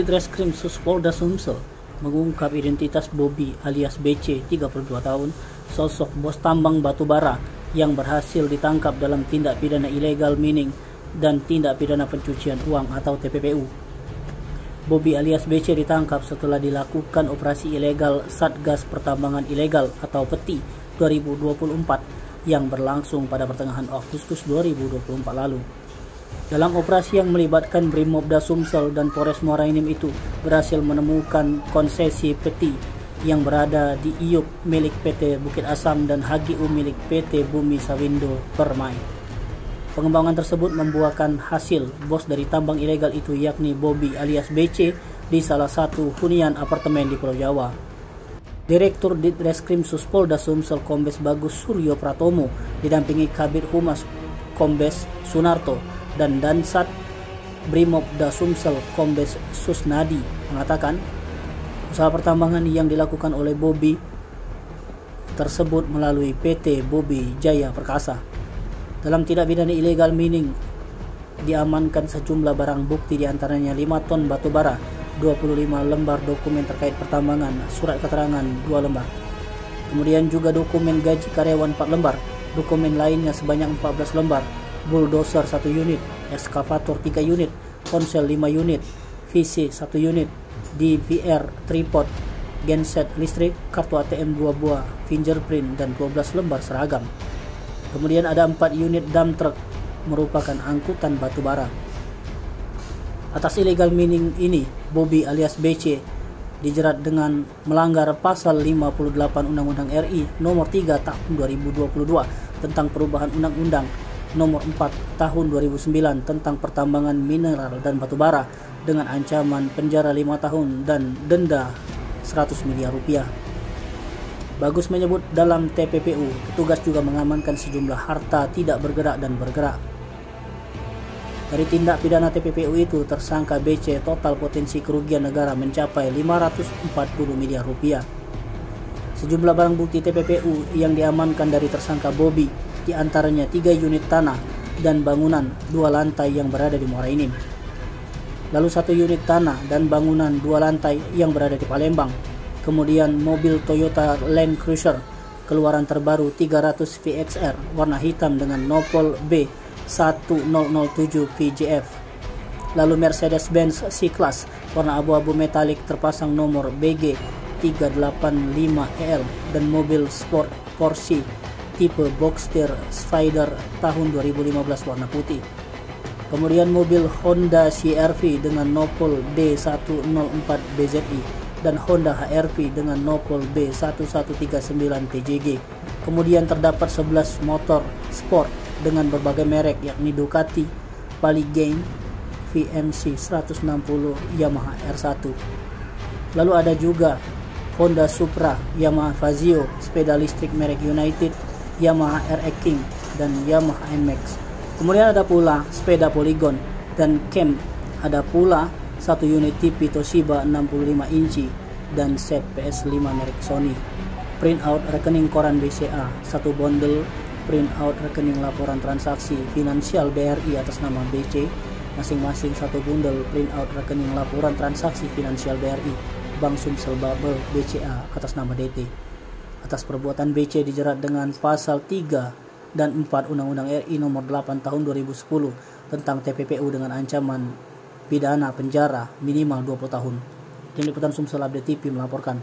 Ditreskrim Suspolda Sumsel mengungkap identitas Bobby alias BC, 32 tahun, sosok bos tambang batubara yang berhasil ditangkap dalam tindak pidana illegal mining dan tindak pidana pencucian uang atau TPPU. Bobby alias BC ditangkap setelah dilakukan operasi ilegal Satgas Pertambangan Ilegal atau PETI 2024 yang berlangsung pada pertengahan Agustus 2024 lalu. Dalam operasi yang melibatkan Brimobda Sumsel dan Polres Muara Enim itu berhasil menemukan konsesi PETI yang berada di Iup milik PT Bukit Asam dan HGU milik PT Bumi Sawindo Permai. Pengembangan tersebut membuahkan hasil bos dari tambang ilegal itu yakni Bobby alias BC di salah satu hunian apartemen di Pulau Jawa. Direktur Ditreskrim Suspolda Sumsel Kombes Bagus Suryo Pratomo didampingi Kabid Humas Kombes Sunarto dan Dansat Brimobda Sumsel Kombes Susnadi mengatakan usaha pertambangan yang dilakukan oleh Bobby tersebut melalui PT Bobby Jaya Perkasa. Dalam tindak pidana illegal mining diamankan sejumlah barang bukti diantaranya 5 ton batubara, 25 lembar dokumen terkait pertambangan, surat keterangan 2 lembar. Kemudian juga dokumen gaji karyawan 4 lembar, dokumen lainnya sebanyak 14 lembar, bulldozer 1 unit, eskavator 3 unit, ponsel 5 unit, VC 1 unit, DVR tripod, genset listrik, kartu ATM 2 buah, fingerprint dan 12 lembar seragam. Kemudian ada 4 unit dump truck merupakan angkutan batubara. Atas illegal mining ini, Bobby alias BC dijerat dengan melanggar pasal 58 Undang-Undang RI nomor 3 tahun 2022 tentang perubahan Undang-Undang nomor 4 tahun 2009 tentang pertambangan mineral dan batubara dengan ancaman penjara 5 tahun dan denda 100 miliar rupiah. Bagus menyebut dalam TPPU, petugas juga mengamankan sejumlah harta tidak bergerak dan bergerak. Dari tindak pidana TPPU itu, tersangka BC total potensi kerugian negara mencapai 540 miliar rupiah. Sejumlah barang bukti TPPU yang diamankan dari tersangka Bobby, diantaranya 3 unit tanah dan bangunan 2 lantai yang berada di Muara Enim. Lalu 1 unit tanah dan bangunan 2 lantai yang berada di Palembang. Kemudian mobil Toyota Land Cruiser keluaran terbaru 300 VXR warna hitam dengan nopol B1007 VJF. Lalu Mercedes-Benz C-Class warna abu-abu metalik terpasang nomor BG 385EL dan mobil sport Porsche tipe Boxster Spider tahun 2015 warna putih. Kemudian mobil Honda CR-V dengan nopol D104BZI dan Honda HR-V dengan nopol B1139 TJG. Kemudian terdapat 11 motor sport dengan berbagai merek yakni Ducati, Polygain, VMC 160, Yamaha R1. Lalu ada juga Honda Supra, Yamaha Fazio, sepeda listrik merek United, Yamaha RX King dan Yamaha NMAX. Kemudian ada pula sepeda Polygon dan Camp. Ada pula 1 unit TV Toshiba 65 inci dan set PS5 merek Sony. Printout rekening koran BCA, 1 bondel printout rekening laporan transaksi finansial BRI atas nama BC, masing-masing 1 bundel printout rekening laporan transaksi finansial BRI, Bank Sumsel Babel BCA atas nama DT. Atas perbuatan BC dijerat dengan pasal 3 dan 4 Undang-Undang RI nomor 8 tahun 2010 tentang TPPU dengan ancaman pidana penjara minimal 20 tahun. Tim Liputan Sumsel Update TV melaporkan.